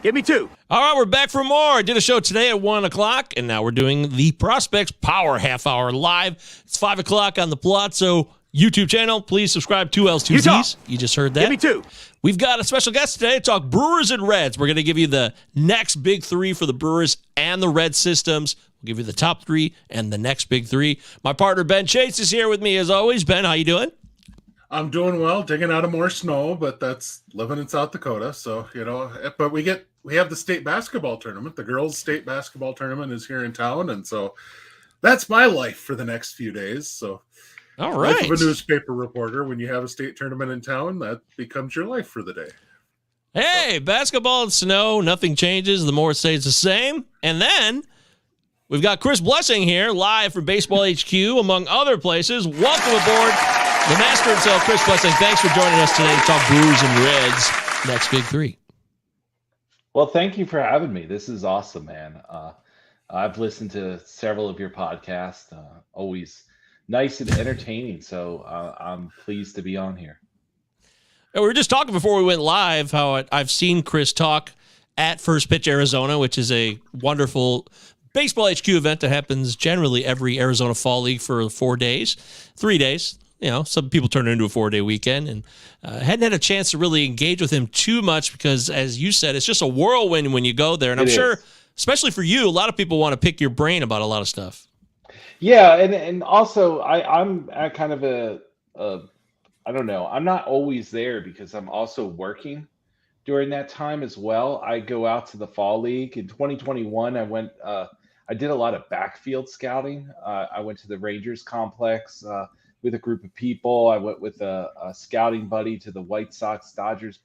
Give me 2. All right, we're back for more. I did a show today at 1 o'clock, and now we're doing the Prospects Power Half Hour live. It's 5 o'clock on the Pallazzo YouTube channel. Please subscribe to L2Zs. You just heard that. Give me 2. We've got a special guest today to talk Brewers and Reds. We're going to give you the next big 3 for the Brewers and the Red systems. We'll give you the top 3 and the next big 3. My partner, Ben Chase, is here with me as always. Ben, how you doing? I'm doing well, digging out of more snow, but that's living in South Dakota. So, but we have the state basketball tournament. The girls' state basketball tournament is here in town. And so that's my life for the next few days. So, all right. Life of a newspaper reporter, when you have a state tournament in town, that becomes your life for the day. Hey, basketball and snow, nothing changes. The more it stays the same. And then we've got Chris Blessing here, live from Baseball HQ, among other places. Welcome aboard, the master himself, Chris Blessing. Thanks for joining us today to talk Brewers and Reds. Next big 3. Well, thank you for having me. This is awesome, man. I've listened to several of your podcasts. Always nice and entertaining. So I'm pleased to be on here. We were just talking before we went live how I've seen Chris talk at First Pitch Arizona, which is a wonderful Baseball HQ event that happens generally every Arizona Fall League for 4 days, 3 days. Some people turn it into a 4-day weekend, and hadn't had a chance to really engage with him too much because, as you said, it's just a whirlwind when you go there. And I'm sure, especially for you, a lot of people want to pick your brain about a lot of stuff. Yeah, and also I'm at kind of I don't know. I'm not always there because I'm also working during that time as well. I go out to the Fall League. In 2021, I did a lot of backfield scouting. I went to the Rangers complex with a group of people. I went with a scouting buddy to the White Sox Dodgers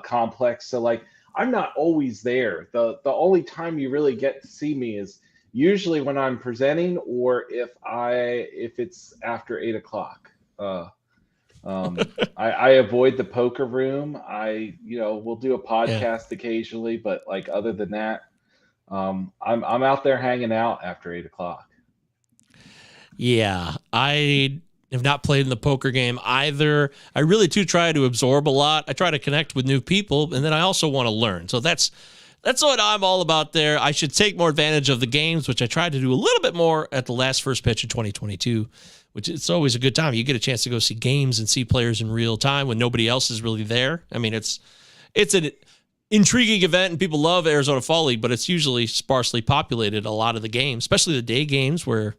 complex. So I'm not always there. The only time you really get to see me is usually when I'm presenting or if it's after 8 o'clock. I avoid the poker room. We'll do a podcast occasionally, but other than that, I'm out there hanging out after 8 o'clock. Yeah, I have not played in the poker game either. I really do try to absorb a lot. I try to connect with new people, and then I also want to learn. So that's what I'm all about there. I should take more advantage of the games, which I tried to do a little bit more at the last First Pitch in 2022, which it's always a good time. You get a chance to go see games and see players in real time when nobody else is really there. I mean, it's an intriguing event, and people love Arizona Fall League, but it's usually sparsely populated, a lot of the games, especially the day games where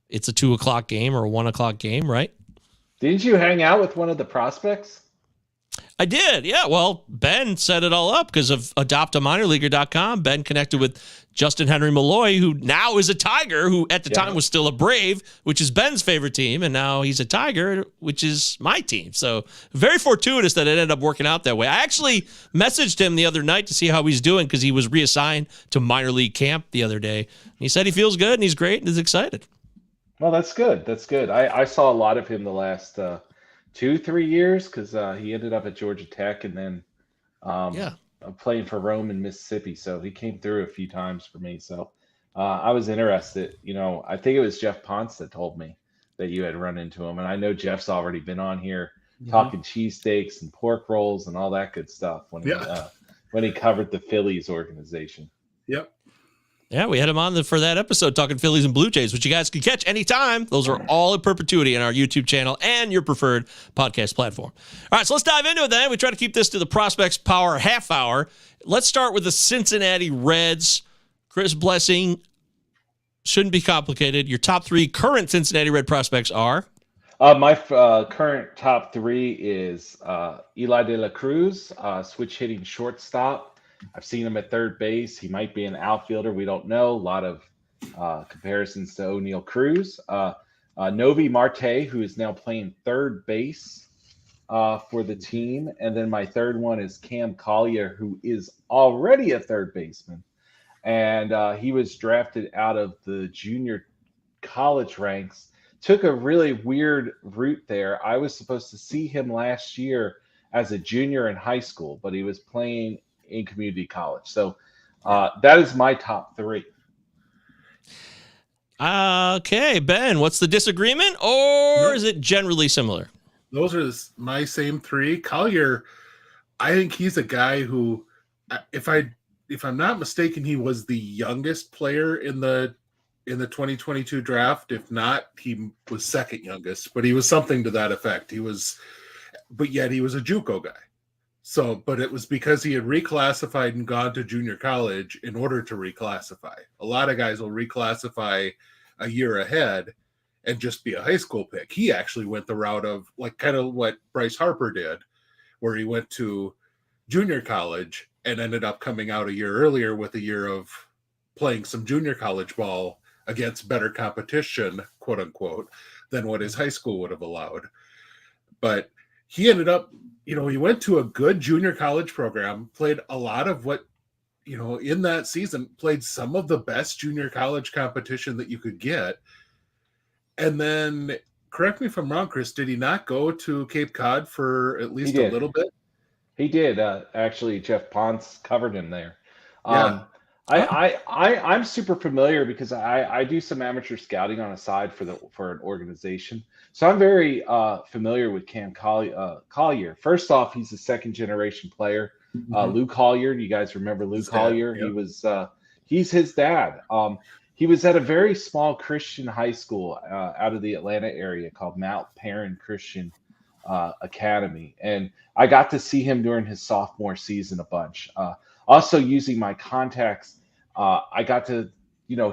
it's a 2 o'clock game or a 1 o'clock game, right? Didn't you hang out with one of the prospects? I did, yeah. Well, Ben set it all up because of adoptaminorleaguer.com. Ben connected with Justin Henry Malloy, who now is a Tiger, who at the time was still a Brave, which is Ben's favorite team, and now he's a Tiger, which is my team. So very fortuitous that it ended up working out that way. I actually messaged him the other night to see how he's doing because he was reassigned to minor league camp the other day. He said he feels good and he's great and is excited. Well, that's good. That's good. I saw a lot of him the last 2-3 years because he ended up at Georgia Tech and then playing for Rome in Mississippi. So he came through a few times for me. So I was interested. I think it was Jeff Ponce that told me that you had run into him. And I know Jeff's already been on here talking cheesesteaks and pork rolls and all that good stuff when he covered the Phillies organization. Yep. Yeah, we had him on for that episode talking Phillies and Blue Jays, which you guys can catch anytime. Those are all in perpetuity on our YouTube channel and your preferred podcast platform. All right, so let's dive into it then. We try to keep this to the Prospects Power half hour. Let's start with the Cincinnati Reds. Chris Blessing, shouldn't be complicated. Your top 3 current Cincinnati Red prospects are? My current top 3 is Eli De La Cruz, switch hitting shortstop. I've seen him at third base. He might be an outfielder. We don't know. A lot of comparisons to O'Neal Cruz. Novi Marte, who is now playing third base for the team. And then my third one is Cam Collier, who is already a third baseman. And he was drafted out of the junior college ranks. Took a really weird route there. I was supposed to see him last year as a junior in high school, but he was playing in community college. So that is my top 3. Okay, Ben, what's the disagreement, or is it generally similar? Those are my same 3. Collier, I think he's a guy who if I'm not mistaken, he was the youngest player in the 2022 draft. If not, he was second youngest, but he was something to that effect. But yet he was a JUCO guy. So, but it was because he had reclassified and gone to junior college in order to reclassify. A lot of guys will reclassify a year ahead and just be a high school pick. He actually went the route of like kind of what Bryce Harper did, where he went to junior college and ended up coming out a year earlier with a year of playing some junior college ball against better competition, quote unquote, than what his high school would have allowed. But he ended up, he went to a good junior college program, played a lot of what, in that season, played some of the best junior college competition that you could get. And then, correct me if I'm wrong, Chris, did he not go to Cape Cod for at least a little bit? He did. Actually, Jeff Ponce covered him there. Yeah. I'm super familiar because I do some amateur scouting on the side for an organization. So I'm very familiar with Cam Collier. First off, he's a second generation player. Lou Collier, you guys remember Lou Collier? Yep. He's his dad. He was at a very small Christian high school out of the Atlanta area called Mount Perrin Christian Academy. And I got to see him during his sophomore season a bunch. Also using my contacts, I got to,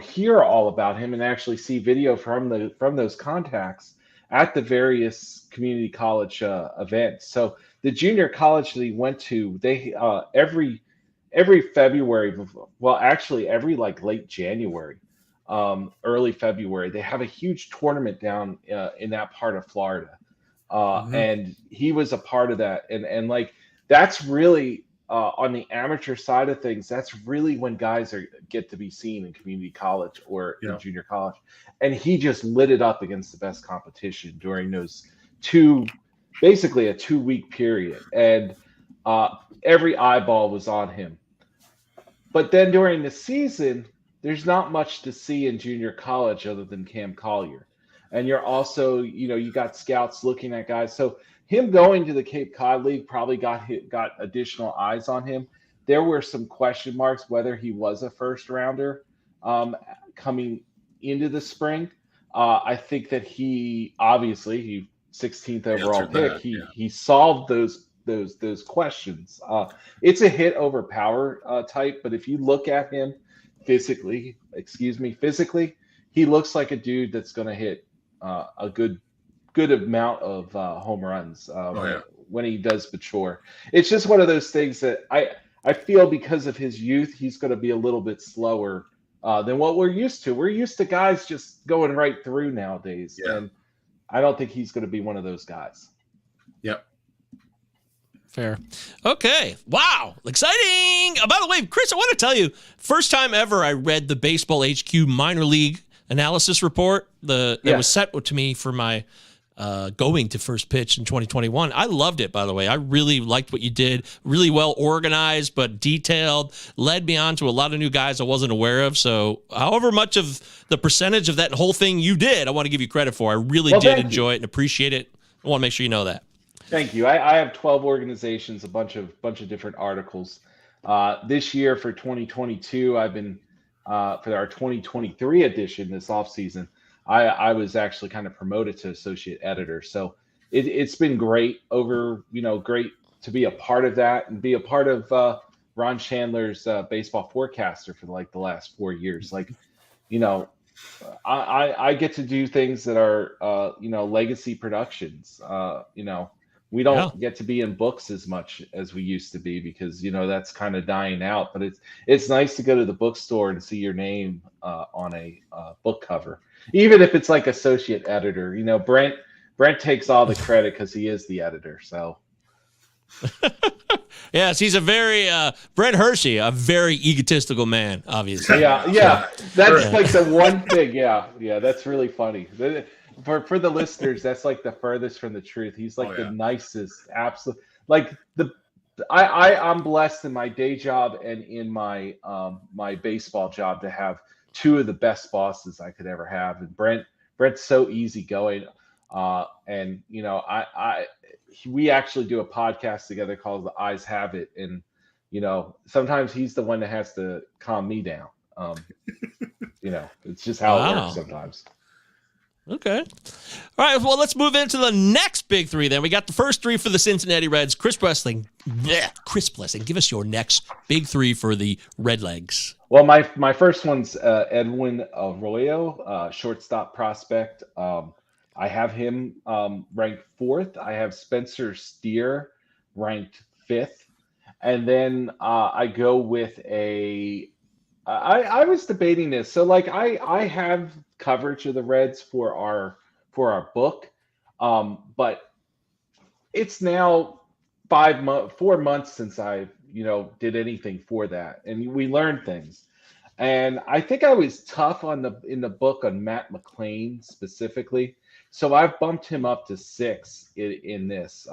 hear all about him and actually see video from those contacts at the various community college events. So the junior college that he went to, they every February, well, actually every like late January, early February, they have a huge tournament down in that part of Florida. And he was a part of that. And like, that's really on the amateur side of things, that's really when guys get to be seen in community college or in junior college. And he just lit it up against the best competition during those basically a 2-week period. And every eyeball was on him. But then during the season, there's not much to see in junior college other than Cam Collier. And you're also, you got scouts looking at guys. So him going to the Cape Cod League probably got additional eyes on him. There were some question marks whether he was a first rounder coming into the spring. I think that he 16th overall pick. He solved those questions. It's a hit over power type, but if you look at him physically, he looks like a dude that's going to hit a good amount of home runs when he does mature. It's just one of those things that I feel because of his youth, he's going to be a little bit slower than what we're used to. We're used to guys just going right through nowadays. Yeah. And I don't think he's going to be one of those guys. Yep. Fair. Okay. Wow. Exciting. By the way, Chris, I want to tell you, first time ever I read the Baseball HQ minor league analysis report that was sent to me for my going to first pitch in 2021. I loved it, by the way. I really liked what you did. Really well organized, but detailed. Led me on to a lot of new guys I wasn't aware of. So however much of the percentage of that whole thing you did, I want to give you credit for. I really did enjoy it and appreciate it. I want to make sure you know that. Thank you. I have 12 organizations, a bunch of different articles. This year for 2022, I've been for our 2023 edition this offseason, I was actually kind of promoted to associate editor. So it's been great great to be a part of that and be a part of Ron Chandler's baseball forecaster for like the last 4 years. Like, I get to do things that are, legacy productions. We don't get to be in books as much as we used to be because, that's kind of dying out. But it's nice to go to the bookstore and see your name on a book cover, even if it's like associate editor. Brent takes all the credit because he is the editor. So. Yes, he's a very Brent Hershey, a very egotistical man, obviously. Yeah. That's like the one thing. Yeah, that's really funny. For the listeners, that's like the furthest from the truth. He's like the nicest, absolute. Like I'm blessed in my day job and in my my baseball job to have two of the best bosses I could ever have. And Brent's so easygoing, and we actually do a podcast together called The Eyes Have It, and sometimes he's the one that has to calm me down. It's just how it works sometimes. Okay. All right. Well, let's move into the next big three then. We got the first three for the Cincinnati Reds. Chris Blessing, give us your next big three for the Redlegs. Well, my first one's Edwin Arroyo, shortstop prospect. I have him ranked 4th. I have Spencer Steer ranked 5th. And then I go with I was debating this. So I have coverage of the Reds for our book. But it's now 4 months since I did anything for that. And we learned things. And I think I was tough in the book on Matt McLain specifically. So I've bumped him up to 6 in this.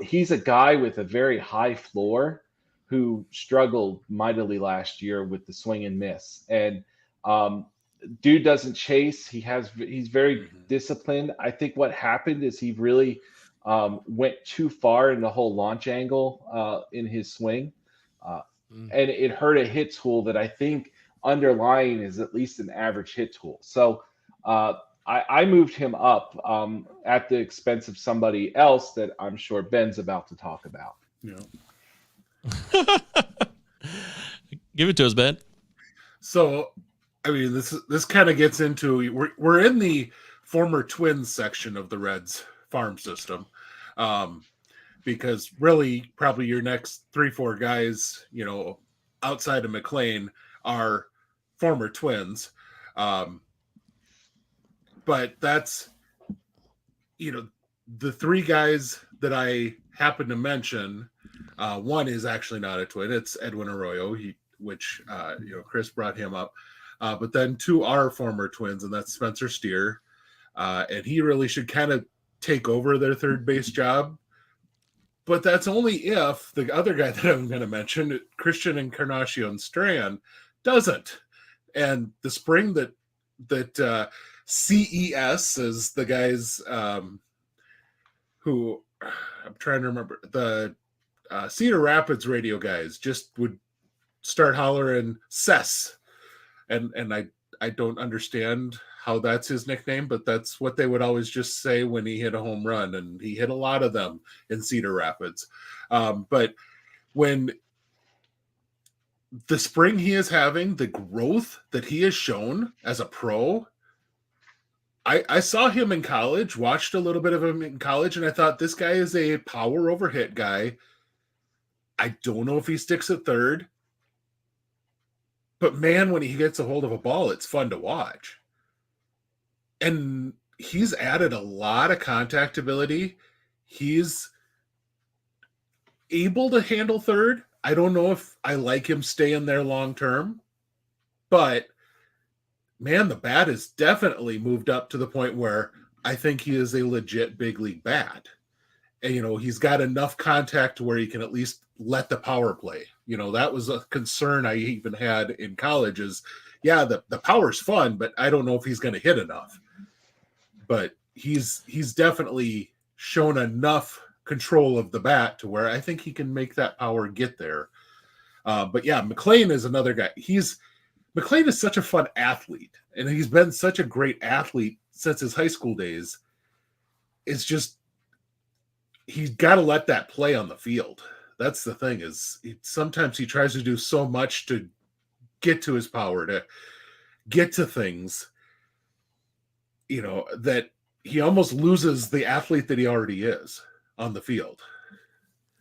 He's a guy with a very high floor who struggled mightily last year with the swing and miss. And dude doesn't chase. He's very disciplined. I think what happened is he really went too far in the whole launch angle in his swing. And it hurt a hit tool that I think underlying is at least an average hit tool. So I moved him up at the expense of somebody else that I'm sure Ben's about to talk about. Yeah. Give it to us, Ben. So, I mean, this kind of gets into we're in the former Twins section of the Reds farm system, because really probably your next 3-4 guys, outside of McLean are former Twins. But that's, the 3 guys that I happen to mention. One is actually not a Twin. It's Edwin Arroyo, which Chris brought him up. But then 2 are former Twins, and that's Spencer Steer. And he really should kind of take over their third base job. But that's only if the other guy that I'm going to mention, Christian Encarnacion Strand, doesn't. And the spring that CES is the guys who I'm trying to remember, the Cedar Rapids radio guys just would start hollering Cess. And I don't understand how that's his nickname, but that's what they would always just say when he hit a home run, and he hit a lot of them in Cedar Rapids. But when the spring he is having, the growth that he has shown as a pro, I saw him in college, watched a little bit of him in college, and I thought this guy is a power over hit guy. I don't know if he sticks at third, but man, when he gets a hold of a ball, it's fun to watch. And he's added a lot of contact ability. He's able to handle third. I don't know if I like him staying there long term, but man, the bat has definitely moved up to the point where I think he is a legit big league bat. And, he's got enough contact where he can at least let the power play. That was a concern I even had in college is, yeah, the power's fun, but I don't know if he's going to hit enough. But he's definitely shown enough control of the bat to where I think he can make that power get there. But yeah, McLean is another guy. McLean is such a fun athlete, and he's been such a great athlete since his high school days. It's just, he's got to let that play on the field. That's the thing is sometimes he tries to do so much to get to his power, to get to things, that he almost loses the athlete that he already is on the field.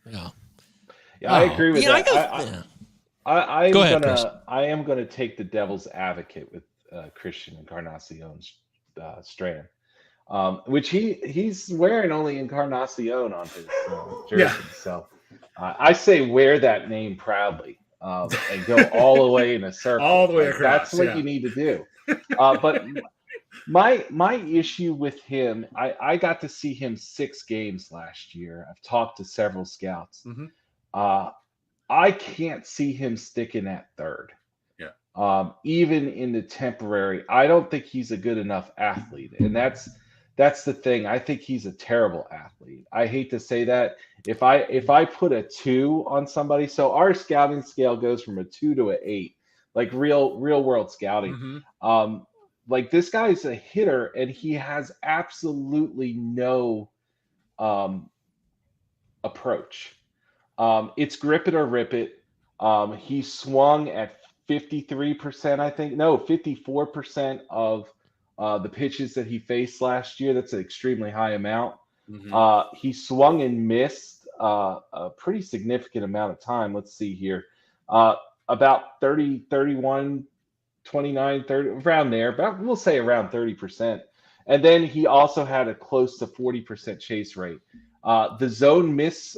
Yeah. Yeah, I agree with that. I am gonna take the devil's advocate with Christian Encarnacion Strand, which he's wearing only Encarnacion on his jersey. Yeah. So I say wear that name proudly and go all the way in a circle. All the way across. That's what you need to do. But my issue with him, I got to see him 6 games last year. I've talked to several scouts. Mm-hmm. I can't see him sticking at third. Yeah. Even in the temporary, I don't think he's a good enough athlete, and that's That's the thing. I think he's a terrible athlete. I hate to say that. If I put a 2 on somebody, so our scouting scale goes from a 2 to an 8, like real world scouting. Mm-hmm. Like this guy's a hitter, and he has absolutely no approach. It's grip it or rip it. He swung at 53%, I think. No, 54% of the pitches that he faced last year. That's an extremely high amount. Mm-hmm. He swung and missed a pretty significant amount of time. Let's see here. About 30, 31, 29, 30, around there. About, we'll say around 30%. And then he also had a close to 40% chase rate. The zone miss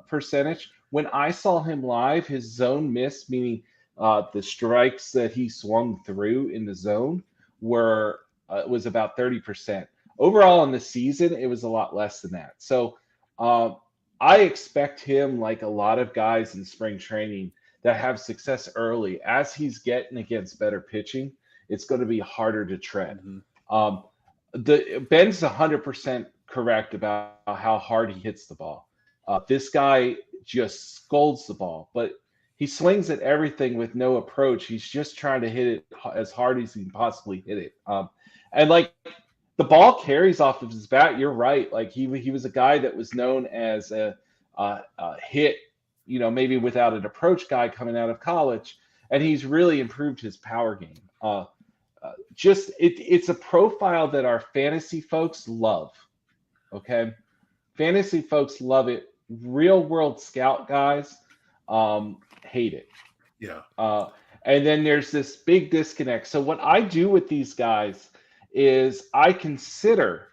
percentage, when I saw him live, his zone miss, meaning the strikes that he swung through in the zone, was about 30%. Overall in the season, it was a lot less than that. So I expect him, like a lot of guys in spring training that have success early, as he's getting against better pitching, it's going to be harder to tread. Mm-hmm. Ben's 100% correct about how hard he hits the ball. This guy just scolds the ball, but he swings at everything with no approach. He's just trying to hit it as hard as he can possibly hit it. And like the ball carries off of his bat. You're right. Like he was a guy that was known as a hit, maybe without an approach guy coming out of college, and he's really improved his power game. It's a profile that our fantasy folks love. Okay, fantasy folks love it. Real world scout guys hate it. Yeah. And then there's this big disconnect. So what I do with these guys is I consider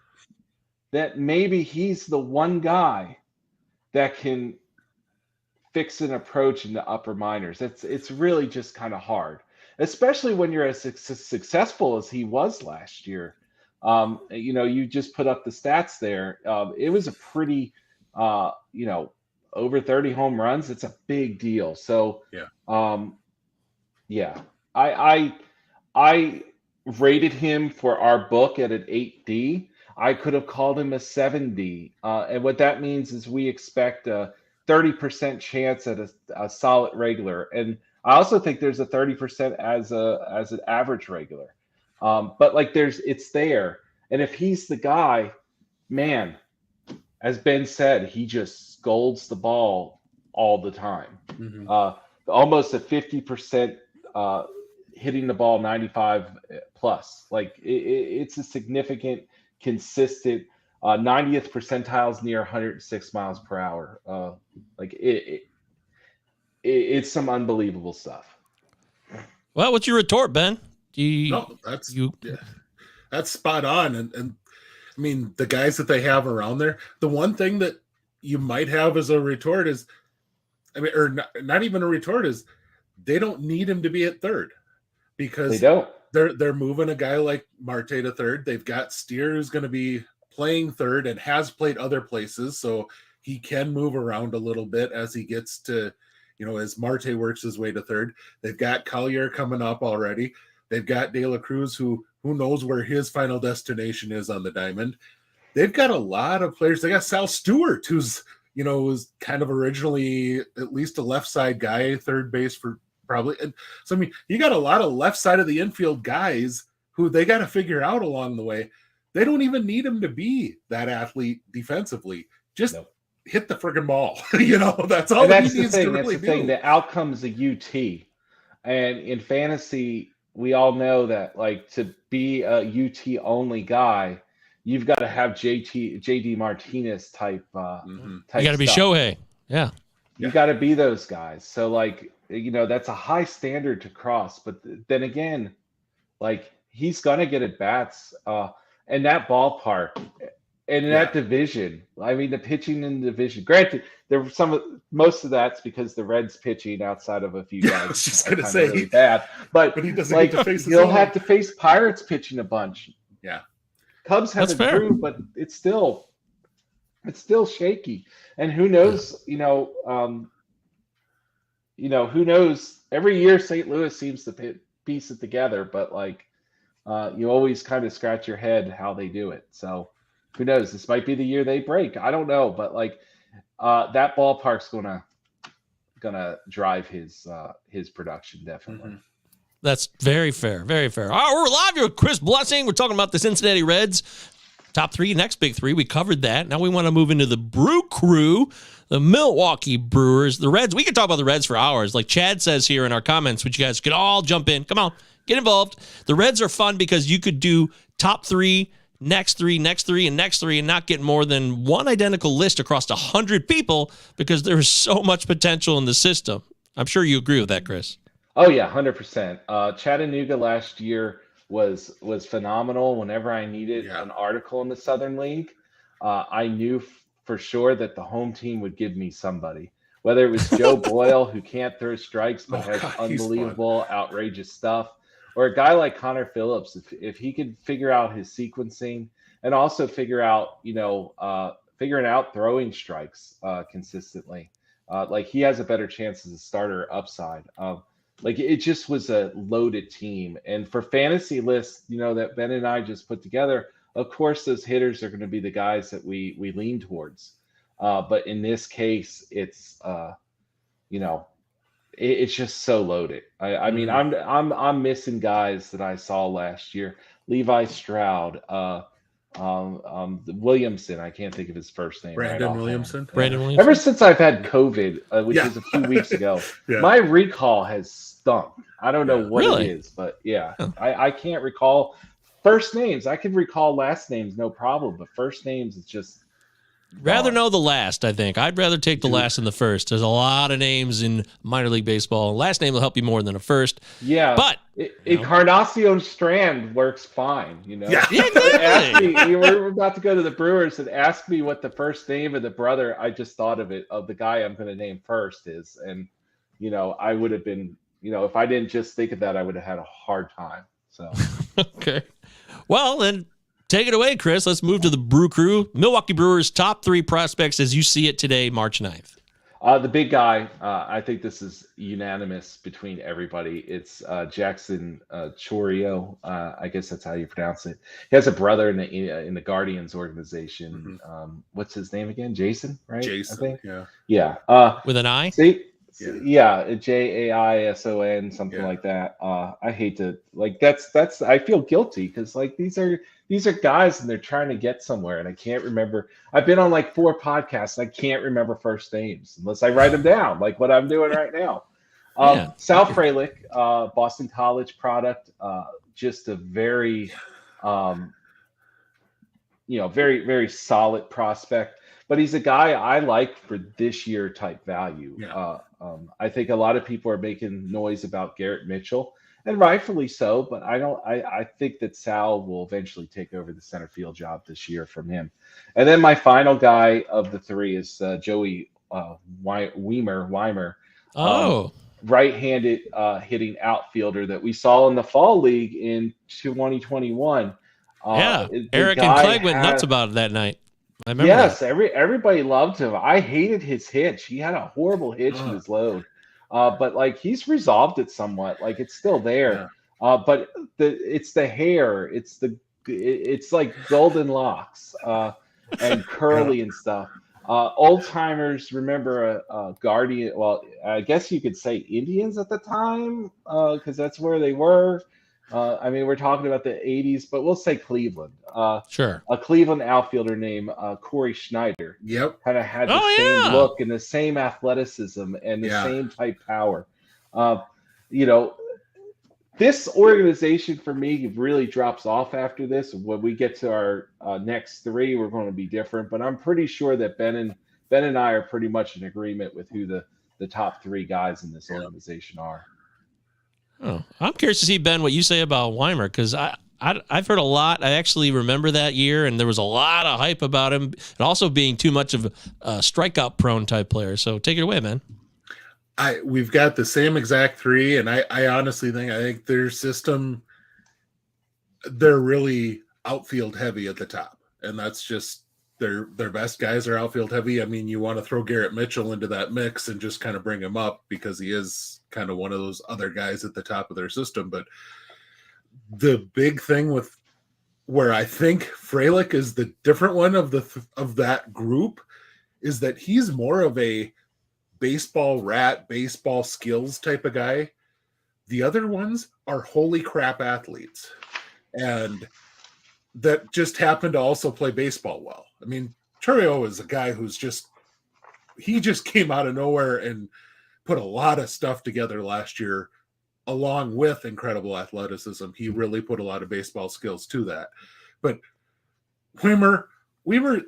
that maybe he's the one guy that can fix an approach in the upper minors. It's really just kind of hard, especially when you're as successful as he was last year. You just put up the stats there. It was a pretty, over 30 home runs. It's a big deal. So, I rated him for our book at an 8D. I could have called him a 7D. And what that means is we expect a 30% chance at a solid regular. And I also think there's a 30% as an average regular. But like it's there. And if he's the guy, man, as Ben said, he just scolds the ball all the time. Mm-hmm. Almost a 50% hitting the ball 95 plus. Like it's a significant, consistent 90th percentiles near 106 miles per hour. It's some unbelievable stuff. Well, what's your retort, Ben? That's spot on. And I mean, the guys that they have around there, the one thing that you might have as a retort is, or not even a retort, is they don't need him to be at third, because they don't. They're moving a guy like Marte to third. They've got Steer, who's going to be playing third and has played other places, so he can move around a little bit as he gets to, as Marte works his way to third. They've got Collier coming up already. They've got De La Cruz, who knows where his final destination is on the diamond. They've got a lot of players. They got Sal Stewart, who's, was kind of originally at least a left side guy, third base for probably. And so, I mean, you got a lot of left side of the infield guys who they got to figure out along the way. They don't even need him to be that athlete defensively. Just hit the friggin' ball. That's all he needs to really do. The outcome's a UT. And in fantasy, we all know that, like, to be a UT only guy, you've got to have JD Martinez type. type you got to be Shohei. Yeah. You got to be those guys. So, like, that's a high standard to cross. But then again, like, he's going to get at bats. And that ballpark and that division, I mean, the pitching in the division, granted, most of that's because the Reds pitching outside of a few guys. I was just going to say really bad, but he doesn't like, get to face he'll have to face Pirates pitching a bunch. Yeah. Cubs have improved, but it's still shaky. And who knows, who knows, every year St. Louis seems to piece it together, but like, you always kind of scratch your head how they do it. So who knows? This might be the year they break. I don't know, but like that ballpark's gonna drive his production definitely. Mm-hmm. That's very fair. Very fair. All right, we're live here with Chris Blessing. We're talking about the Cincinnati Reds. Top three, next big three. We covered that. Now we want to move into the Brew Crew, the Milwaukee Brewers, the Reds. We could talk about the Reds for hours. Like Chad says here in our comments, which you guys could all jump in. Come on, get involved. The Reds are fun because you could do top three, next three, and next three, and not get more than one identical list across 100 people because there's so much potential in the system. I'm sure you agree with that, Chris. Oh yeah, 100%. Chattanooga last year was phenomenal. Whenever I needed an article in the Southern League, I knew for sure that the home team would give me somebody. Whether it was Joe Boyle, who can't throw strikes but has unbelievable, outrageous stuff, or a guy like Connor Phillips, if he could figure out his sequencing and also figure out, figuring out throwing strikes consistently, like he has a better chance as a starter upside. Like it just was a loaded team. And for fantasy lists, that Ben and I just put together, of course, those hitters are going to be the guys that we lean towards. But in this case, it's, it's just so loaded. I mean, I'm missing guys that I saw last year. Levi Stroud, Williamson. I can't think of his first name. Brandon Williamson. Brandon Williamson. Ever since I've had COVID, which was a few weeks ago, my recall has stunk. I don't know what it is, but I can't recall first names. I can recall last names, no problem, but first names, it's just. Rather know the last, I think. I'd rather take the last than the first. There's a lot of names in minor league baseball. Last name will help you more than a first. Yeah. But Encarnacion Strand works fine, Yeah, exactly. We're about to go to the Brewers and ask me what the first name of the brother I just thought of the guy I'm going to name first is. And, I would have been, if I didn't just think of that, I would have had a hard time. So. Okay. Well, then. Take it away, Chris. Let's move to the Brew Crew. Milwaukee Brewers top three prospects as you see it today, March 9th. The big guy, I think this is unanimous between everybody. It's Jackson Chourio. I guess that's how you pronounce it. He has a brother in the Guardians organization. Mm-hmm. What's his name again? Jason, right? Jason, I think. yeah. Yeah. With an I? Jaison, something like that. I hate to that's I feel guilty because these are guys and they're trying to get somewhere and I can't remember. I've been on 4 podcasts and I can't remember first names unless I write them down, like what I'm doing right now. Sal Frelick, Boston College product, just a very very, very solid prospect. But he's a guy I like for this year type value. Yeah. I think a lot of people are making noise about Garrett Mitchell, and rightfully so. But I think that Sal will eventually take over the center field job this year from him. And then my final guy of the three is Joey Weimer. Right-handed hitting outfielder that we saw in the fall league in 2021. Eric and Clegg went nuts about it that night. I remember. Yes, everybody loved him. I hated his hitch. He had a horrible hitch in his load, but he's resolved it somewhat. It's still there, but it's the hair. It's like golden locks and curly and stuff. Old timers remember a Guardian. Well, I guess you could say Indians at the time because that's where they were. We're talking about the 80s, but we'll say Cleveland. Sure. A Cleveland outfielder named Corey Schneider. Yep. Kind of had the same look and the same athleticism and the same type power. This organization for me really drops off after this. When we get to our next three, we're going to be different. But I'm pretty sure that Ben and I are pretty much in agreement with who the top three guys in this organization are. Oh, I'm curious to see, Ben, what you say about Weimer, because I've heard a lot. I actually remember that year, and there was a lot of hype about him, and also being too much of a strikeout-prone type player. So take it away, man. We've got the same exact three, and I honestly think their system, they're really outfield heavy at the top, and that's just their best guys are outfield heavy. I mean, you want to throw Garrett Mitchell into that mix and just kind of bring him up because he is kind of one of those other guys at the top of their system. But the big thing with where I think Frelick is the different one of that group is that he's more of a baseball rat, baseball skills type of guy. The other ones are holy crap athletes, and that just happen to also play baseball well. I mean, Churio is a guy who's just came out of nowhere and put a lot of stuff together last year, along with incredible athleticism. He really put a lot of baseball skills to that. But Weaver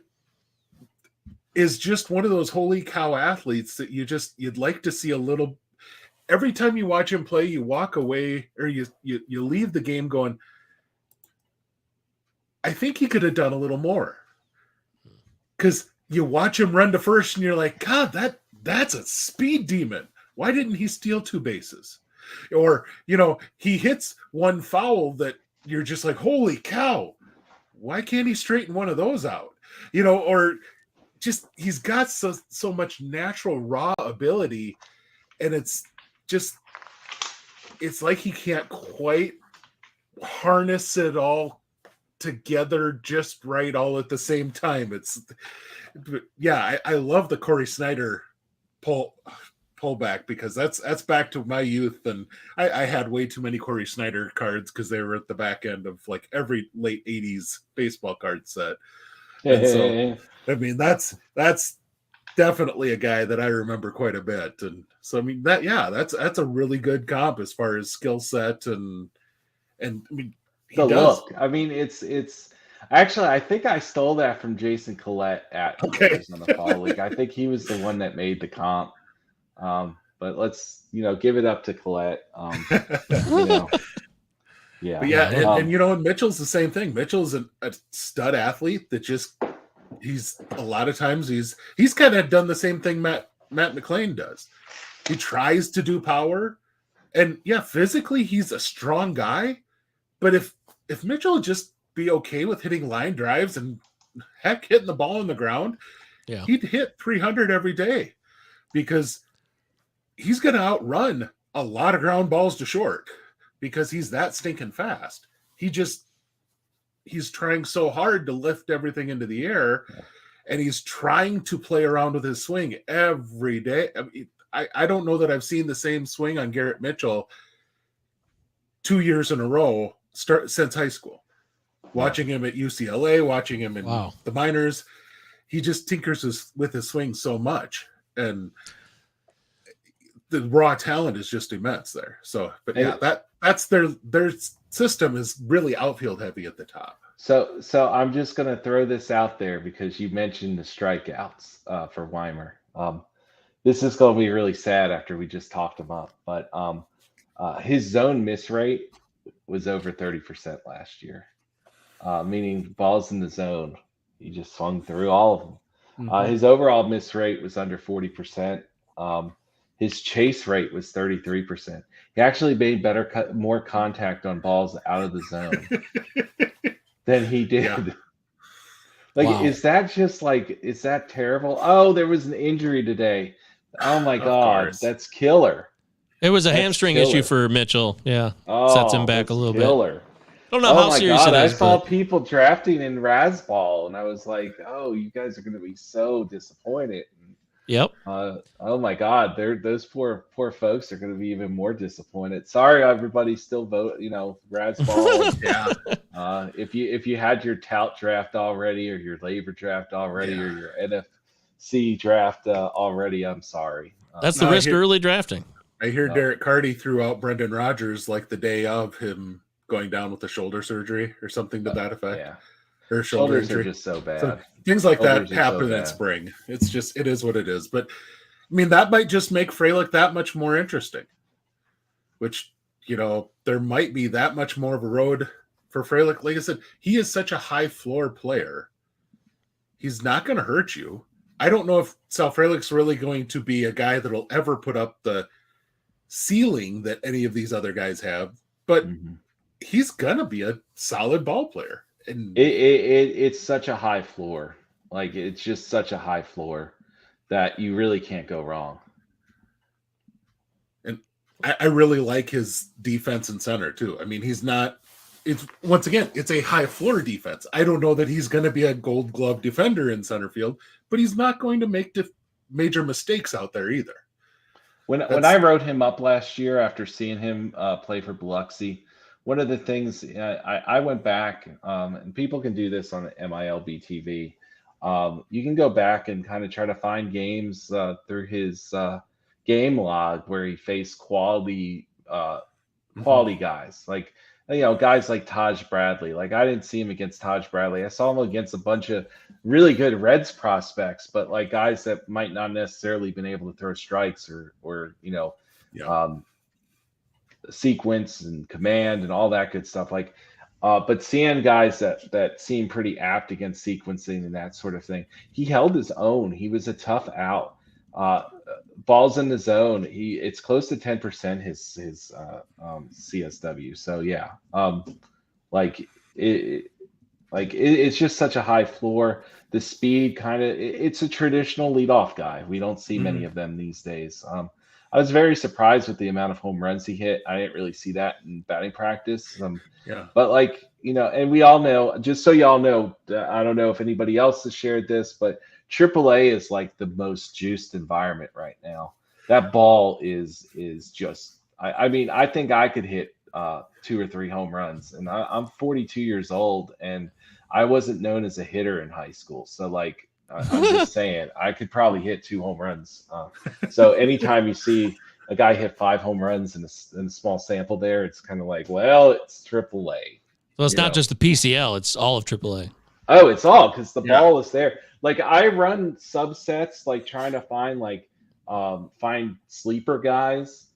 is just one of those holy cow athletes that you'd like to see a little. Every time you watch him play, you walk away or you leave the game going, I think he could have done a little more. Because you watch him run to first and you're like, God, that's a speed demon. Why didn't he steal 2 bases? Or, he hits one foul that you're just like, holy cow, why can't he straighten one of those out? Or just he's got so much natural raw ability, and it's like he can't quite harness it all together just right all at the same time. I love the Corey Snyder pullback because that's back to my youth, and I had way too many Corey Snyder cards because they were at the back end of like every late 80s baseball card set. And so I mean that's definitely a guy that I remember quite a bit. And so I mean that's a really good comp as far as skill set and I mean he the does. look. I mean it's actually I think I stole that from Jason Collette at on the Fall League. I think he was the one that made the comp. But let's give it up to Collette. Yeah. But yeah, and Mitchell's the same thing. Mitchell's a stud athlete that he's a lot of times he's kind of done the same thing Matt McLean does. He tries to do power, and physically he's a strong guy. But if Mitchell would just be okay with hitting line drives and heck hitting the ball on the ground, he'd hit 300 every day because he's going to outrun a lot of ground balls to short because he's that stinking fast. He's trying so hard to lift everything into the air, and he's trying to play around with his swing every day. I mean, I don't know that I've seen the same swing on Garrett Mitchell 2 years in a row since high school. Watching him at UCLA, watching him in the minors, he just tinkers with his swing so much, and the raw talent is just immense there. So, but that's their system is really outfield heavy at the top. So I'm just going to throw this out there because you mentioned the strikeouts for Weimer. This is going to be really sad after we just talked him up, but his zone miss rate was over 30% last year, meaning balls in the zone. He just swung through all of them. Mm-hmm. His overall miss rate was under 40%. His chase rate was 33%. He actually made more contact on balls out of the zone than he did. Yeah. Is that terrible? Oh, there was an injury today. Oh my God, that's killer. It was a hamstring issue for Mitchell. Yeah, sets him back a little bit. I don't know how serious it is. I saw people drafting in Razzball, and I was like, "Oh, you guys are going to be so disappointed." Yep. Oh my God, those poor folks are going to be even more disappointed. Sorry, everybody, still vote. Razzball. Yeah. If you had your tout draft already, or your labor draft already, or your NFC draft already, I'm sorry. That's the risk early drafting. I hear Derek Carty threw out Brendan Rodgers like the day of him going down with the shoulder surgery or something to that effect. Yeah. Or shoulder injury. Are just so bad. So things like that happen in spring. It is what it is. But I mean, that might just make Frelick that much more interesting, which, there might be that much more of a road for Frelick. Like I said, he is such a high floor player. He's not going to hurt you. I don't know if Sal Frelick's really going to be a guy that'll ever put up the ceiling that any of these other guys have, but he's going to be a solid ball player. And it's such a high floor. It's just such a high floor that you really can't go wrong. And I really like his defense and center too. I mean, he's not it's once again, it's a high floor defense. I don't know that he's going to be a Gold Glove defender in center field, but he's not going to make major mistakes out there either. When I wrote him up last year after seeing him play for Biloxi, one of the things I went back, and people can do this on MILB TV. You can go back and kind of try to find games through his game log where he faced quality guys, like guys like Taj Bradley. Like, I didn't see him against Taj Bradley. I saw him against a bunch of really good Reds prospects, but like guys that might not necessarily been able to throw strikes or sequence and command and all that good stuff. Like, but seeing guys that seem pretty apt against sequencing and that sort of thing, he held his own. He was a tough out. Balls in the zone, it's close to 10% his CSW. So yeah, it's just such a high floor. The speed it's a traditional leadoff guy. We don't see many of them these days. I was very surprised with the amount of home runs he hit. I didn't really see that in batting practice. But and we all know, just so y'all know, I don't know if anybody else has shared this, but AAA is like the most juiced environment right now. That ball is just, I think I could hit 2 or 3 home runs, and I'm 42 years old, and I wasn't known as a hitter in high school. So like, I'm just saying, I could probably hit 2 home runs. So anytime you see a guy hit 5 home runs in a small sample there, it's kind of like, well, it's AAA. Well, it's not just the PCL; it's all of AAA. Oh, it's all because the ball is there. Like, I run subsets, like trying to find find sleeper guys,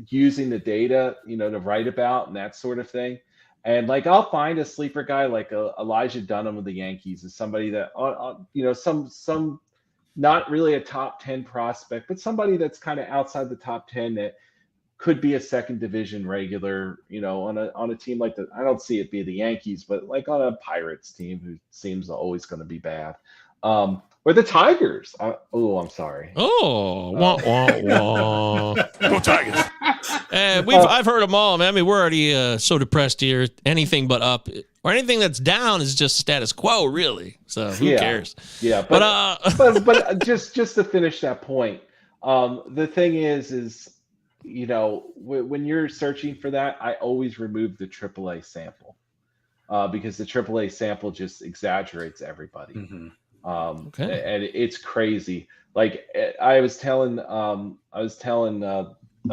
using the data, to write about and that sort of thing. And like, I'll find a sleeper guy like Elijah Dunham of the Yankees is somebody that, some not really a top 10 prospect, but somebody that's kind of outside the top 10 that could be a second division regular, on a team like I don't see it be the Yankees, but like on a Pirates team who seems always going to be bad. Or the Tigers. I'm sorry. Oh, wah, wah, wah. Go Tigers. I've heard them all, man. I mean, we're already so depressed here. Anything but up or anything that's down is just status quo, really. So who cares? Yeah, but just to finish that point, the thing is when you're searching for that, I always remove the AAA sample because the AAA sample just exaggerates everybody. Mm-hmm. And it's crazy. Like, I was telling a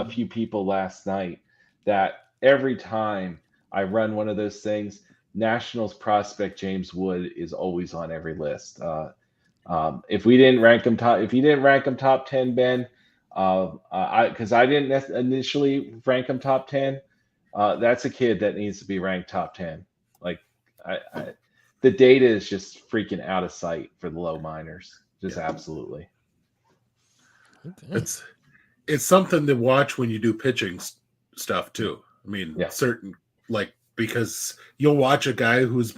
few people last night that every time I run one of those things, Nationals prospect James Wood is always on every list. If you didn't rank him top 10, Ben, because I didn't initially rank him top 10, that's a kid that needs to be ranked top 10. Like, the data is just freaking out of sight for the low minors. Just absolutely. Okay. It's something to watch when you do pitching stuff too. I mean, certain, like, because you'll watch a guy who's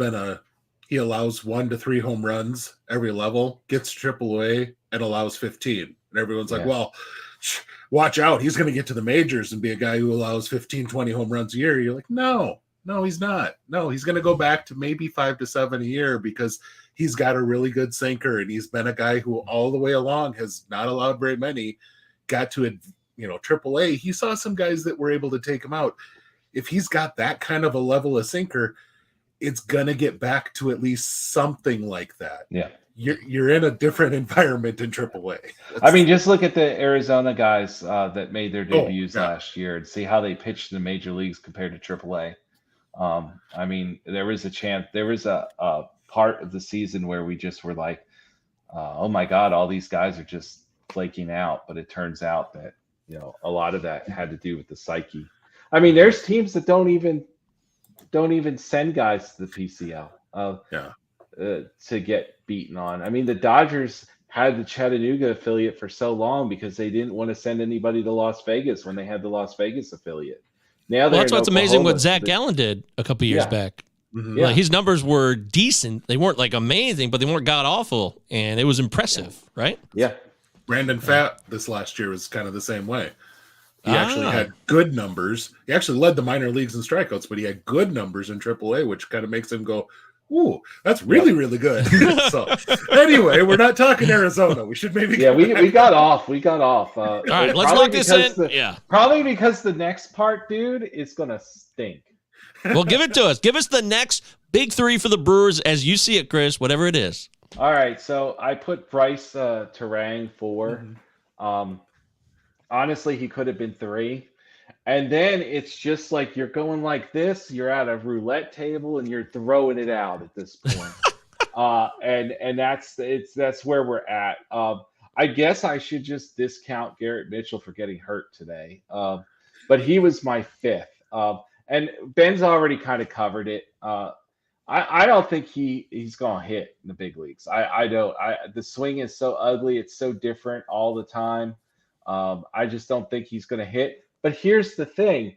he allows 1 to 3 home runs every level, gets AAA and allows 15. And everyone's like, well, watch out. He's going to get to the majors and be a guy who allows 15, 20 home runs a year. You're like, no, he's not. No, he's going to go back to maybe 5 to 7 a year because he's got a really good sinker, and he's been a guy who all the way along has not allowed very many, got to AAA. He saw some guys that were able to take him out. If he's got that kind of a level of sinker, it's going to get back to at least something like that. Yeah. You're in a different environment in AAA. I mean, just look at the Arizona guys that made their debuts last year and see how they pitched in the major leagues compared to AAA. I mean, there was a part of the season where we just were like, oh my God, all these guys are just flaking out. But it turns out that, a lot of that had to do with the psyche. I mean, there's teams that don't even send guys to the PCL to get beaten on. I mean, the Dodgers had the Chattanooga affiliate for so long because they didn't want to send anybody to Las Vegas when they had the Las Vegas affiliate. Now that's what's amazing what Zach Gallen did a couple years back. Mm-hmm. Like, his numbers were decent. They weren't like amazing, but they weren't god awful, and it was impressive, right? Yeah. Brandon Pfaadt this last year was kind of the same way. He actually had good numbers. He actually led the minor leagues in strikeouts, but he had good numbers in AAA, which kind of makes him go, ooh, that's really, really good. So anyway, we're not talking Arizona. We should maybe we got off. All right, let's lock this in. Probably because the next part, dude, is going to stink. Well, give it to us. Give us the next big three for the Brewers as you see it, Chris, whatever it is. All right, so I put Bryce Terang 4. Honestly, he could have been 3. And then it's just like you're going like this. You're at a roulette table and you're throwing it out at this point. And that's where we're at. I guess I should just discount Garrett Mitchell for getting hurt today. But he was my 5th. And Ben's already kind of covered it. I don't think he's going to hit in the big leagues. I don't. The swing is so ugly. It's so different all the time. I just don't think he's going to hit. But here's the thing.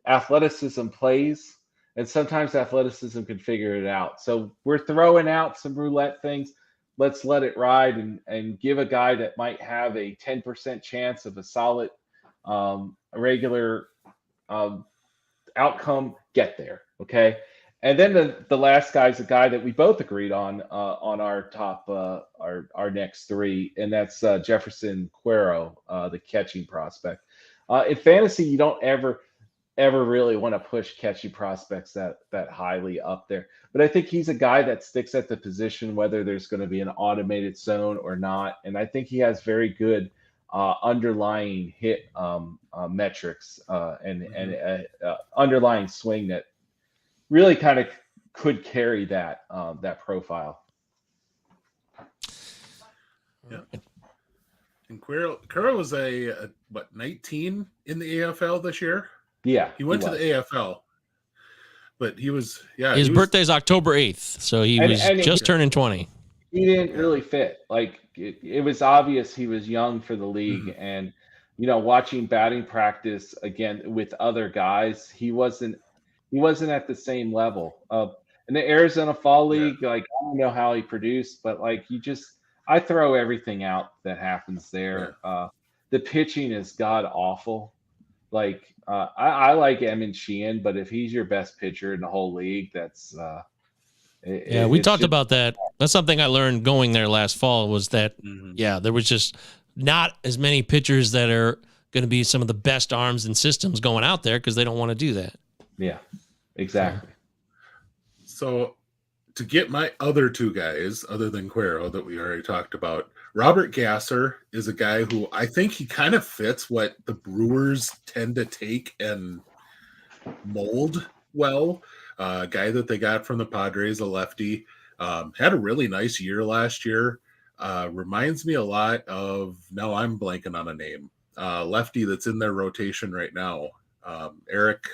Athleticism plays, and sometimes athleticism can figure it out. So we're throwing out some roulette things. Let's let it ride and give a guy that might have a 10% chance of a solid regular outcome get there, okay? And then the last guy is a guy that we both agreed on our top our next 3, and that's Jefferson Cuero, the catching prospect. In fantasy, you don't ever really want to push catching prospects that highly up there, but I think he's a guy that sticks at the position whether there's going to be an automated zone or not, and I think he has very good underlying hit metrics and underlying swing that really kind of could carry that profile. Yeah. And Cuero was a 19 in the AFL this year? Yeah. He went to the AFL. But he was, His birthday's October 8th, so he was just turning 20. He didn't really fit. Like, it was obvious he was young for the league. And, watching batting practice again with other guys, he wasn't at the same level. In the Arizona Fall League, like, I don't know how he produced, but like I throw everything out that happens there. Yeah. The pitching is god awful. Like I like Emin Sheehan, but if he's your best pitcher in the whole league, that's we talked about that. That's something I learned going there last fall was that there was just not as many pitchers that are going to be some of the best arms and systems going out there because they don't want to do that. Yeah, exactly. So to get my other 2 guys, other than Cuero that we already talked about, Robert Gasser is a guy who I think he kind of fits what the Brewers tend to take and mold well. A guy that they got from the Padres, a lefty, had a really nice year last year. Reminds me a lot of, now I'm blanking on a name, lefty that's in their rotation right now, Eric.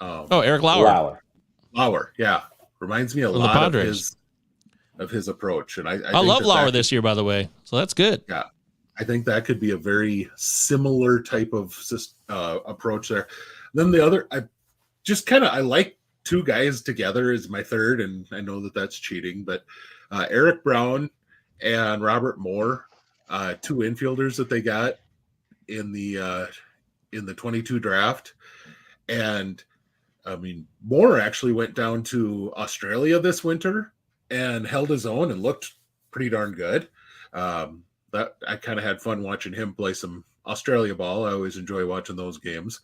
Eric Lauer. Lauer, yeah. Reminds me a lot of his approach. And I love Lauer this year, by the way. So that's good. Yeah. I think that could be a very similar type of approach there. Then the other, I like 2 guys together as my third, and I know that that's cheating, but Eric Brown and Robert Moore, 2 infielders that they got in the 22 draft. And I mean, Moore actually went down to Australia this winter and held his own and looked pretty darn good. That I kind of had fun watching him play some Australia ball. I always enjoy watching those games.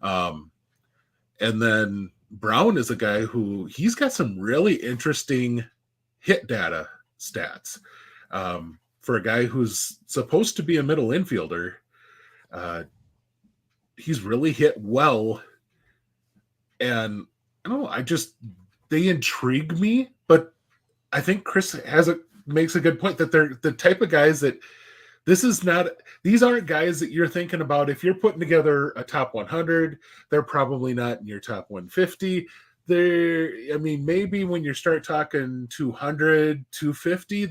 And then Brown is a guy who he's got some really interesting hit data stats. For a guy who's supposed to be a middle infielder, he's really hit well. And I don't know, they intrigue me, but I think Chris makes a good point that they're the type of guys that these aren't guys that you're thinking about. If you're putting together a top 100, they're probably not in your top 150. Maybe when you start talking 200, 250,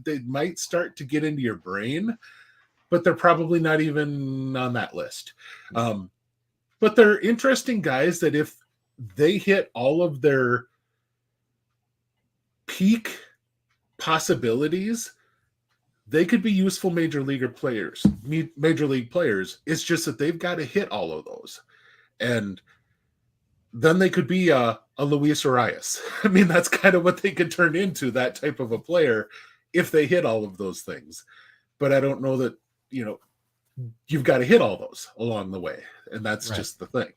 they might start to get into your brain, but they're probably not even on that list. But they're interesting guys that if they hit all of their peak possibilities, they could be useful major league players. It's just that they've got to hit all of those. And then they could be a Luis Arias. I mean, that's kind of what they could turn into, that type of a player, if they hit all of those things. But I don't know that, you've got to hit all those along the way. And that's just the thing.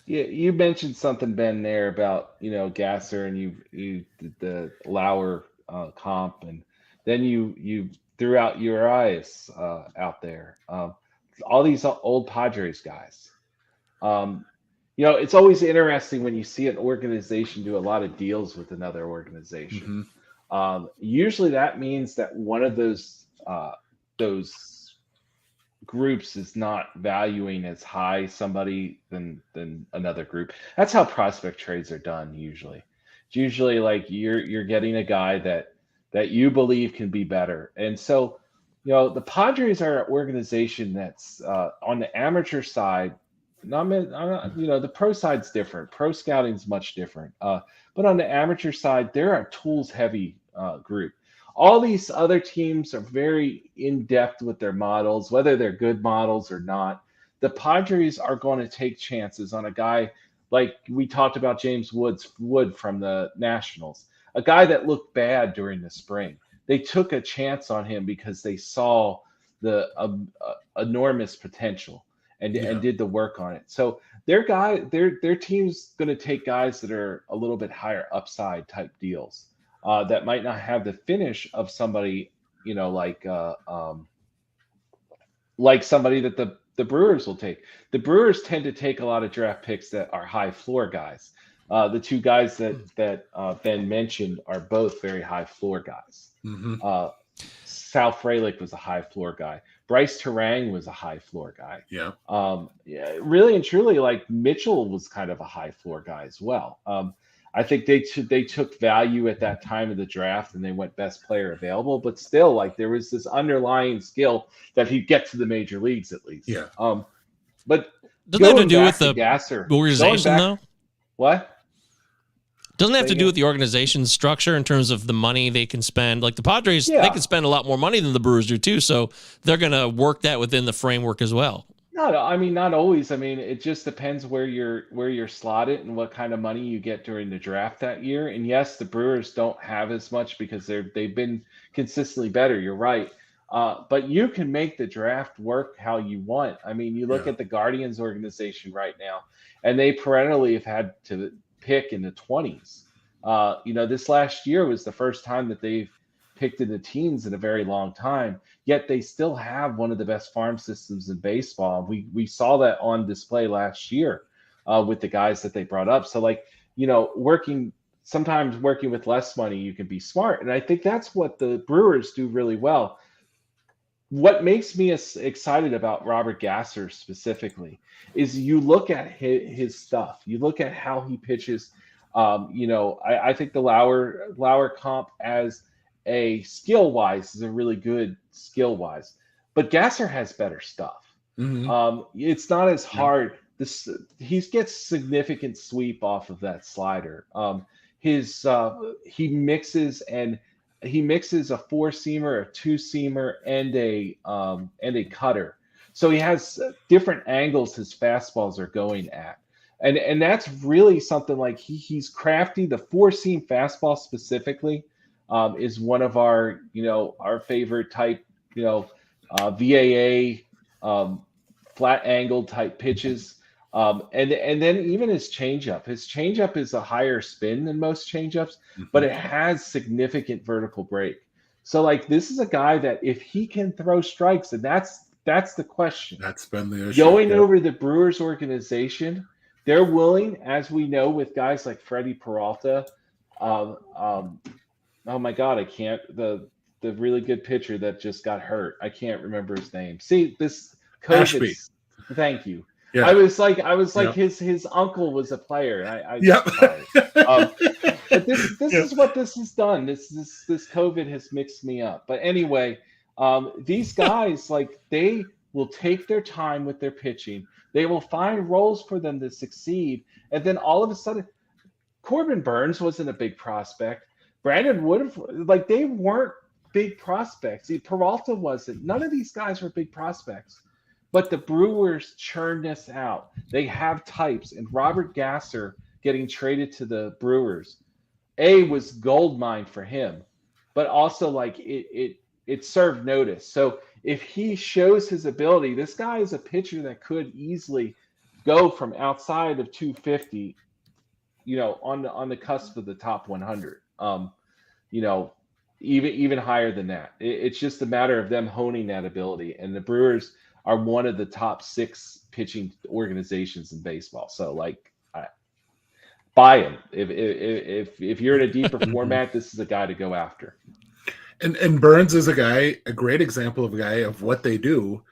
Yeah, you mentioned something, Ben, there about, Gasser, and you did the Lauer comp, and then you threw out Urias out there. All these old Padres guys. It's always interesting when you see an organization do a lot of deals with another organization. Usually that means that one of those groups is not valuing as high somebody than another group. That's how prospect trades are done usually. It's usually like you're getting a guy that you believe can be better. And so, the Padres are an organization that's on the amateur side. The pro side's different. Pro scouting's much different. But on the amateur side, they're a tools heavy group. All these other teams are very in-depth with their models, whether they're good models or not. The Padres are going to take chances on a guy like we talked about, James Wood from the Nationals, a guy that looked bad during the spring. They took a chance on him because they saw the enormous potential and did the work on it. So their team's going to take guys that are a little bit higher upside type deals. That might not have the finish of somebody, like somebody that the Brewers will take. The Brewers tend to take a lot of draft picks that are high floor guys. The two guys that Ben mentioned are both very high floor guys. Sal Frelick was a high floor guy. Bryce Terang was a high floor guy. Really and truly, like Mitchell was kind of a high floor guy as well. I think they took value at that time of the draft and they went best player available, but still, like, there was this underlying skill that he'd get to the major leagues at least. But doesn't that have to do with the Gasser, organization though? What? Doesn't it have to do with the organization structure in terms of the money they can spend? Like the Padres, they can spend a lot more money than the Brewers do too, so they're going to work that within the framework as well. No, I mean, not always. I mean, it just depends where you're slotted and what kind of money you get during the draft that year. And yes, the Brewers don't have as much because they've been consistently better. You're right. But you can make the draft work how you want. I mean, you look at the Guardians organization right now, and they perennially have had to pick in the 20s. This last year was the first time that they've picked in the teens in a very long time, yet they still have one of the best farm systems in baseball. We saw that on display last year with the guys that they brought up. So sometimes working with less money, you can be smart. And I think that's what the Brewers do really well. What makes me excited about Robert Gasser specifically is you look at his stuff. You look at how he pitches. I think the Lauer comp as a skill-wise is a really good skill-wise. But Gasser has better stuff. It's not as hard. He gets significant sweep off of that slider. He mixes a four-seamer, a two-seamer, and a cutter. So he has different angles his fastballs are going at. And that's really something like he's crafty. The four-seam fastball specifically is one of our favorite type, VAA flat angle type pitches. And then even his changeup. His changeup is a higher spin than most changeups, but it has significant vertical break. So like this is a guy that if he can throw strikes, and that's the question. That's been the issue. Going over the Brewers organization, they're willing, as we know with guys like Freddie Peralta. Oh my God, I can't. The really good pitcher that just got hurt. I can't remember his name. See this Ashby. Thank you. Yeah. I was like his uncle was a player. But this is what this has done. This COVID has mixed me up. But anyway, these guys they will take their time with their pitching. They will find roles for them to succeed, and then all of a sudden, Corbin Burns wasn't a big prospect. Brandon Wood, they weren't big prospects. See, Peralta wasn't. None of these guys were big prospects. But the Brewers churned this out. They have types, and Robert Gasser getting traded to the Brewers, was gold mine for him, but also like it served notice. So if he shows his ability, this guy is a pitcher that could easily go from outside of 250, on the cusp of the top 100. Even higher than that. It's just a matter of them honing that ability, and the Brewers are one of the top 6 pitching organizations in baseball. So buy him. If you're in a deeper format, this is a guy to go after. And Burns is a great example of a guy of what they do.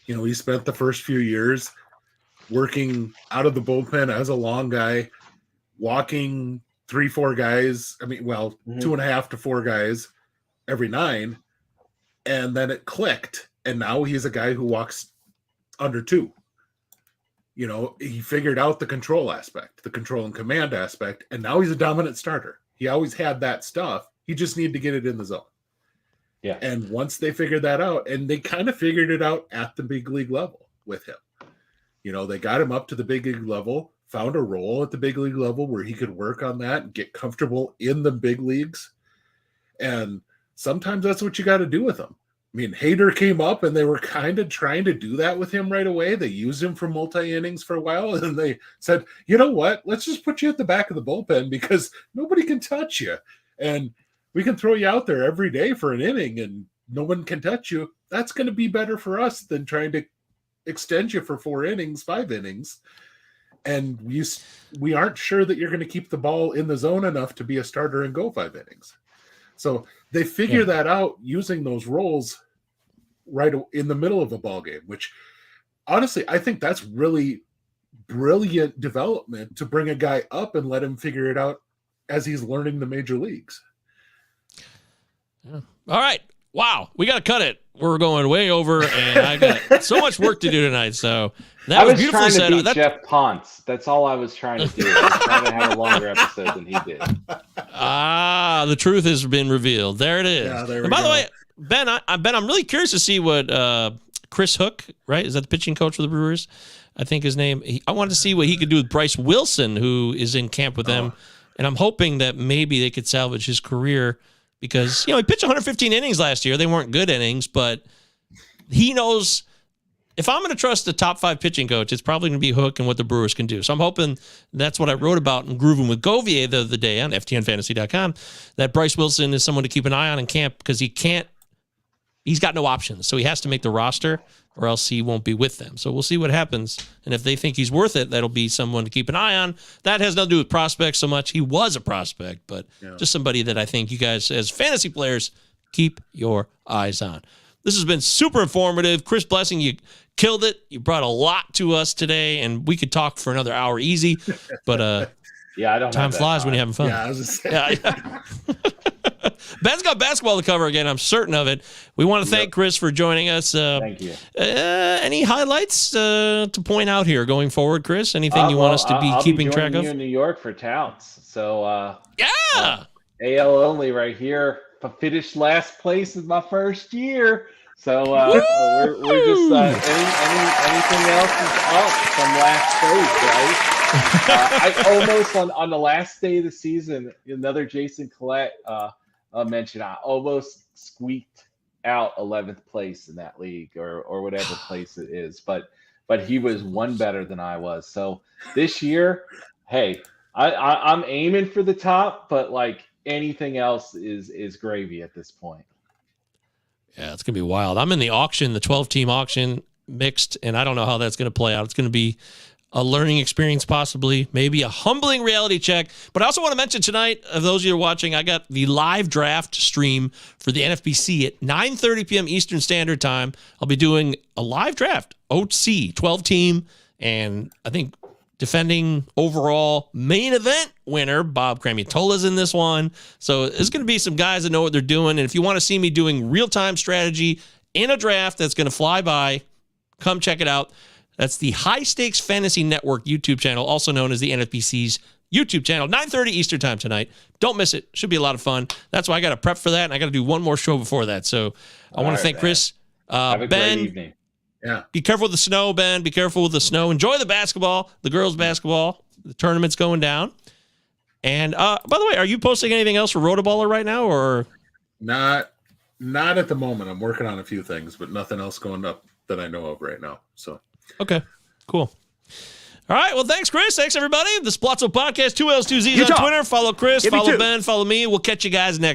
He spent the first few years working out of the bullpen as a long guy, walking 3-4 guys. 2.5 to 4 guys every 9. And then it clicked. And now he's a guy who walks under 2. He figured out the control aspect, the control and command aspect, and now he's a dominant starter. He always had that stuff. He just needed to get it in the zone. Yeah. And once they figured that out, and they kind of figured it out at the big league level with him. They got him up to the big league level, found a role at the big league level where he could work on that and get comfortable in the big leagues. And sometimes that's what you got to do with them. Hader came up and they were kind of trying to do that with him right away. They used him for multi-innings for a while, and they said, you know what? Let's just put you at the back of the bullpen because nobody can touch you. And we can throw you out there every day for an inning and no one can touch you. That's going to be better for us than trying to extend you for 4 innings, 5 innings. And we aren't sure that you're going to keep the ball in the zone enough to be a starter and go 5 innings. So they figure that out using those roles right in the middle of a ball game, which honestly, I think that's really brilliant development to bring a guy up and let him figure it out as he's learning the major leagues. Yeah. All right. Wow. We got to cut it. We're going way over, and I got so much work to do tonight. So that was beautifully said. I was trying to beat Jeff Ponce. That's all I was trying to do. I was trying to have a longer episode than he did. The truth has been revealed. There it is. Yeah, and by the way, Ben, I'm really curious to see what Chris Hook, right? Is that the pitching coach for the Brewers? I think his name. I wanted to see what he could do with Bryce Wilson, who is in camp with them, and I'm hoping that maybe they could salvage his career because he pitched 115 innings last year. They weren't good innings, but he knows. If I'm going to trust the top 5 pitching coach, it's probably going to be Hook and what the Brewers can do. So I'm hoping that's what I wrote about in Grooving with Govier the other day on ftnfantasy.com, that Bryce Wilson is someone to keep an eye on in camp because he's got no options. So he has to make the roster or else he won't be with them. So we'll see what happens. And if they think he's worth it, that'll be someone to keep an eye on. That has nothing to do with prospects so much. He was a prospect, but just somebody that I think you guys as fantasy players keep your eyes on. This has been super informative. Chris Blessing, you killed it. You brought a lot to us today, and we could talk for another hour easy. But I don't. Time flies when you're having fun. Yeah, I was just saying. Yeah. Ben's got basketball to cover again. I'm certain of it. We want to thank Chris for joining us. Thank you. Any highlights to point out here going forward, Chris? Anything you want us to be keeping track of? I'll be joining you in New York for Touts. So AL only right here. Finished last place in my first year. So we're just anything else is up from last place, right? I almost on the last day of the season, another Jason Collette mentioned, I almost squeaked out 11th place in that league or whatever place it is, but he was one better than I was. So this year, hey, I'm aiming for the top, but anything else is gravy at this point. Yeah, it's going to be wild. I'm in the auction, the 12-team auction mixed, and I don't know how that's going to play out. It's going to be a learning experience possibly, maybe a humbling reality check. But I also want to mention tonight, of those of you who are watching, I got the live draft stream for the NFBC at 9:30 p.m. Eastern Standard Time. I'll be doing a live draft, OC, 12-team, and I think defending overall main event winner, Bob Cramutola's in this one. So there's going to be some guys that know what they're doing. And if you want to see me doing real-time strategy in a draft that's going to fly by, come check it out. That's the High Stakes Fantasy Network YouTube channel, also known as the NFBC's YouTube channel, 9:30 Eastern time tonight. Don't miss it. Should be a lot of fun. That's why I got to prep for that, and I got to do one more show before that. So I want to thank Chris. Have a Ben, great evening. Yeah. be careful with the snow, Ben. Be careful with the snow. Enjoy the basketball, the girls' basketball. The tournament's going down. And by the way, are you posting anything else for Rotoballer right now, or Not at the moment. I'm working on a few things, but nothing else going up that I know of right now. So okay, cool. All right, well, thanks, Chris. Thanks, everybody. This Pallazzo Podcast, 2Ls, 2Zs on Twitter. Follow Chris, follow Ben, follow me. We'll catch you guys next